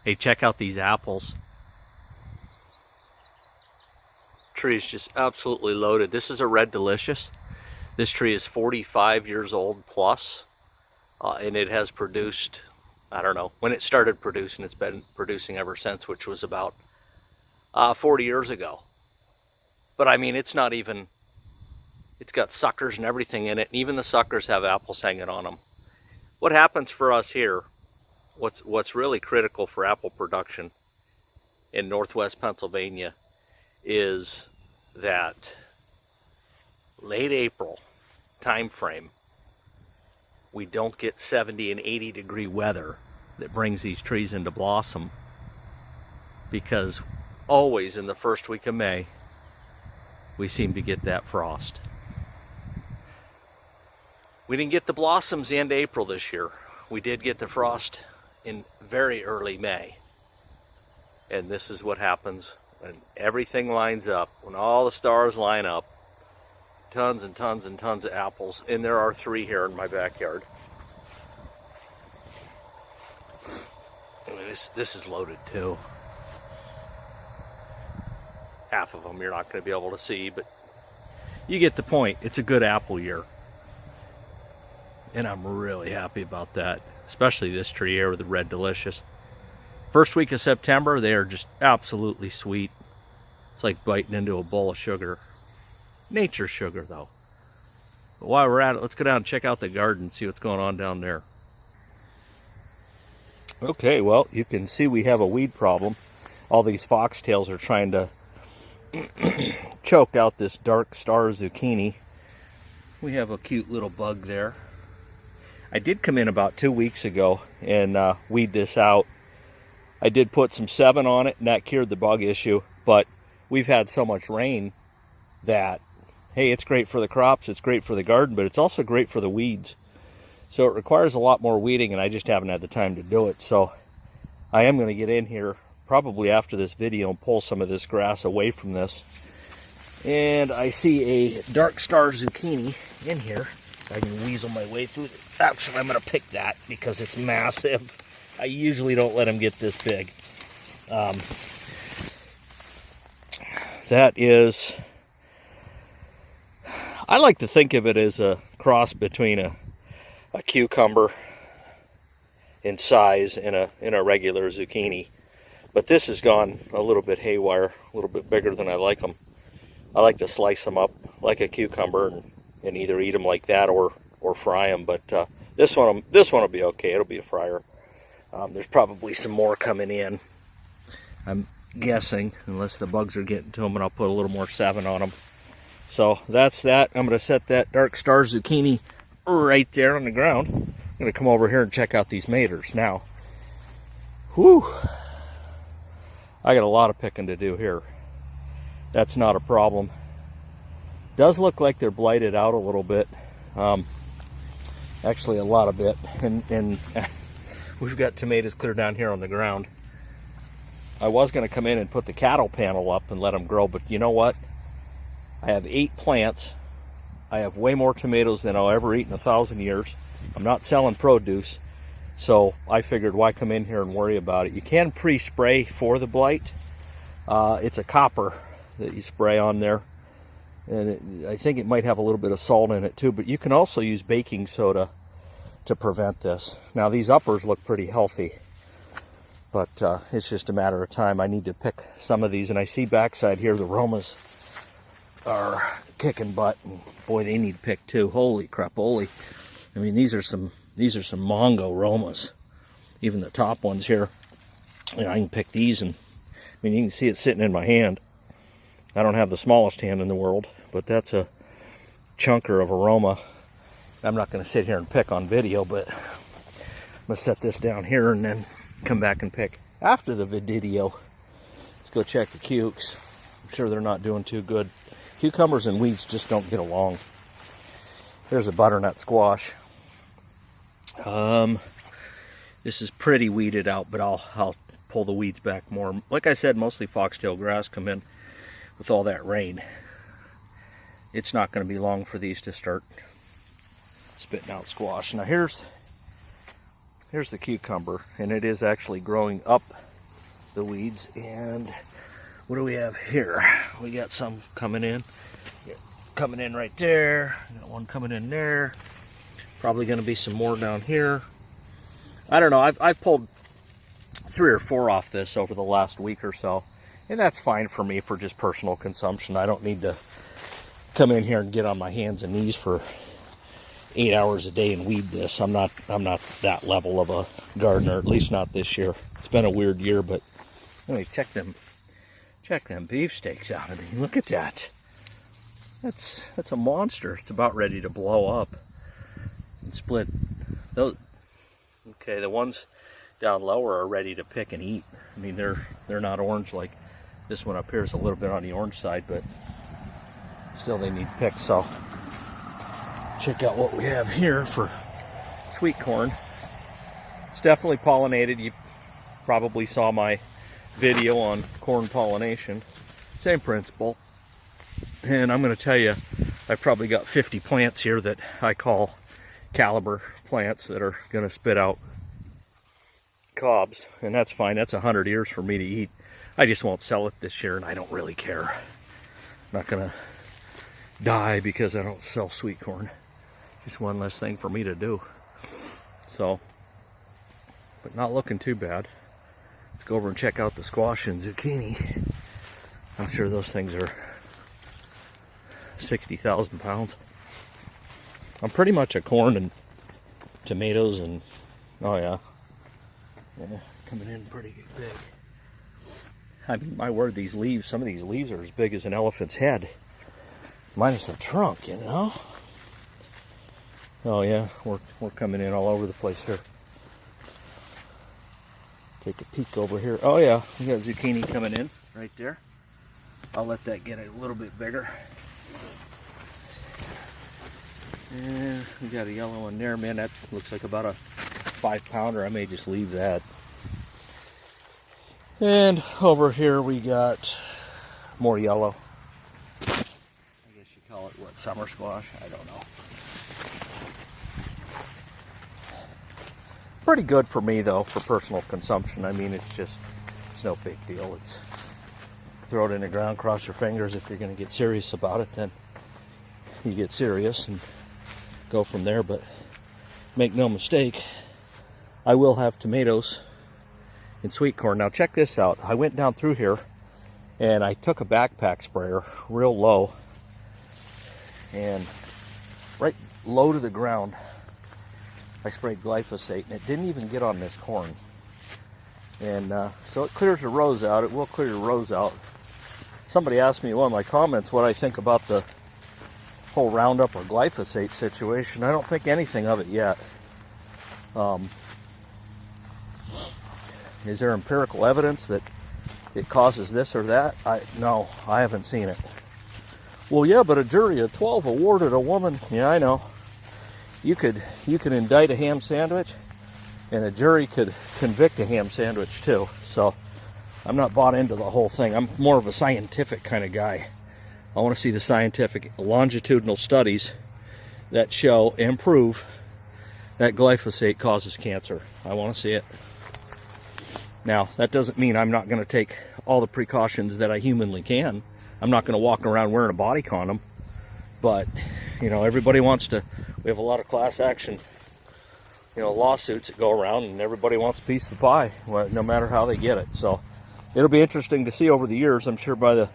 Hey, check out these apples. Tree is just absolutely loaded. This is a Red Delicious. This tree is 45 years old plus, and it has produced, I don't know, when it started producing, it's been producing ever since, which was about 40 years ago. But I mean, it's not even, it's got suckers and everything in it, and even the suckers have apples hanging on them. What happens for us here, what's really critical for apple production in northwest Pennsylvania is that late April time frame, we don't get 70 and 80 degree weather that brings these trees into blossom, because always in the first week of May we seem to get that frost. We didn't get the blossoms the end of April this year. We did get the frost in very early May. And this is what happens when everything lines up, when all the stars line up. Tons and tons and tons of apples, and there are 3 here in my backyard. I mean, this is loaded too. Half of them you're not going to be able to see, but you get the point. It's a good apple year. And I'm really happy about that. Especially this tree here with the Red Delicious. First week of September, they are just absolutely sweet. It's like biting into a bowl of sugar. Nature sugar, though. But while we're at it, let's go down and check out the garden, see what's going on down there. Okay, well, you can see we have a weed problem. All these foxtails are trying to choke out this dark star zucchini. We have a cute little bug there. I did come in about 2 weeks ago and weed this out. I did put some 7 on it, and that cured the bug issue, but we've had so much rain that, hey, it's great for the crops, it's great for the garden, but it's also great for the weeds. So it requires a lot more weeding, and I just haven't had the time to do it. So I am going to get in here probably after this video and pull some of this grass away from this. And I see a dark star zucchini in here. I can weasel my way through it. Actually, I'm going to pick that because it's massive. I usually don't let them get this big. That is, I like to think of it as a cross between a cucumber in size and a regular zucchini. But this has gone a little bit haywire, a little bit bigger than I like them. I like to slice them up like a cucumber and either eat them like that or fry them. But this one will be okay. It'll be a fryer. There's probably some more coming in, I'm guessing, unless the bugs are getting to them, and I'll put a little more 7 on them. So that's that. I'm going to set that dark star zucchini right there on the ground. I'm going to come over here and check out these maters now. Whew! I got a lot of picking to do here. That's not a problem. Does look like they're blighted out a little bit. Actually, a lot of it. And we've got tomatoes clear down here on the ground. I was going to come in and put the cattle panel up and let them grow, but you know what? I have 8 plants. I have way more tomatoes than I'll ever eat in 1,000 years. I'm not selling produce, so I figured why come in here and worry about it. You can pre-spray for the blight. It's a copper that you spray on there, and I think it might have a little bit of salt in it too, but you can also use baking soda to prevent this. Now these uppers look pretty healthy, but it's just a matter of time. I need to pick some of these, and I see backside here the Romas are kicking butt, and boy, they need picked too. Holy crap-oli. I mean, these are some Mongo Romas. Even the top ones here, you know, I can pick these, and I mean, you can see it sitting in my hand. I don't have the smallest hand in the world, but that's a chunker of a Roma. I'm not going to sit here and pick on video, but I'm going to set this down here and then come back and pick after the video. Let's go check the cukes. I'm sure they're not doing too good. Cucumbers and weeds just don't get along. There's a butternut squash. This is pretty weeded out, but I'll pull the weeds back more. Like I said, mostly foxtail grass come in with all that rain. It's not going to be long for these to start spitting out squash. Now here's the cucumber, and it is actually growing up the weeds. And what do we have here? We got some coming in. Coming in right there. Got one coming in there. Probably going to be some more down here. I don't know. I've pulled 3 or 4 off this over the last week or so. And that's fine for me for just personal consumption. I don't need to come in here and get on my hands and knees for 8 hours a day and weed this. I'm not that level of a gardener, at least not this year. It's been a weird year, but anyway, check them beefsteaks out. I mean, look at that. That's a monster. It's about ready to blow up and split. Those, okay, the ones down lower are ready to pick and eat. I mean, they're not orange like this one up here is a little bit on the orange side, but still they need picked. So check out what we have here for sweet corn. It's definitely pollinated. You probably saw my video on corn pollination. Same principle. And I'm going to tell you, I've probably got 50 plants here that I call caliber plants that are going to spit out cobs. And that's fine. That's 100 ears for me to eat. I just won't sell it this year, and I don't really care. I'm not going to die because I don't sell sweet corn. Just one less thing for me to do. So, but not looking too bad. Let's go over and check out the squash and zucchini. I'm sure those things are 60,000 pounds. I'm pretty much a corn and tomatoes and, oh yeah, coming in pretty big. I mean, my word, these leaves, some of these leaves are as big as an elephant's head. Minus the trunk, you know? Oh yeah, we're coming in all over the place here. Take a peek over here. Oh yeah, we got zucchini coming in right there. I'll let that get a little bit bigger. And we got a yellow one there, man. That looks like about a 5-pounder. I may just leave that. And over here we got more yellow. I guess you call it, what, summer squash? I don't know. Pretty good for me, though, for personal consumption. I mean, it's no big deal. It's throw it in the ground, cross your fingers. If you're going to get serious about it, then you get serious and go from there. But make no mistake, I will have tomatoes and sweet corn. Now check this out. I went down through here and I took a backpack sprayer real low and right low to the ground I sprayed glyphosate, and it didn't even get on this corn. And so it clears the rows out. It will clear the rows out. Somebody asked me in one of my comments what I think about the whole Roundup or glyphosate situation. I don't think anything of it yet. Is there empirical evidence that it causes this or that? No, I haven't seen it. Well, yeah, but a jury of 12 awarded a woman. Yeah, I know. You could indict a ham sandwich, and a jury could convict a ham sandwich too. So I'm not bought into the whole thing. I'm more of a scientific kind of guy. I want to see the scientific longitudinal studies that show and prove that glyphosate causes cancer. I want to see it. Now, that doesn't mean I'm not going to take all the precautions that I humanly can. I'm not going to walk around wearing a body condom. But, you know, everybody wants to... We have a lot of class action, you know, lawsuits that go around, and everybody wants a piece of the pie, no matter how they get it. So it'll be interesting to see over the years. I'm sure if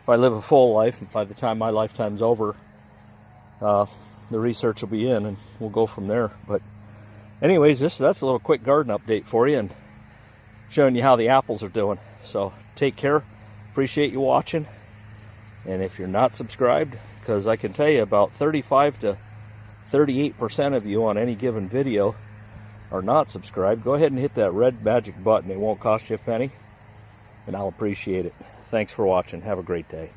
I live a full life, by the time my lifetime's over, the research will be in, and we'll go from there. But anyways, that's a little quick garden update for you, and showing you how the apples are doing. So take care. Appreciate you watching. And if you're not subscribed, because I can tell you about 35 to 38% of you on any given video are not subscribed, go ahead and hit that red magic button. It won't cost you a penny, and I'll appreciate it. Thanks for watching. Have a great day.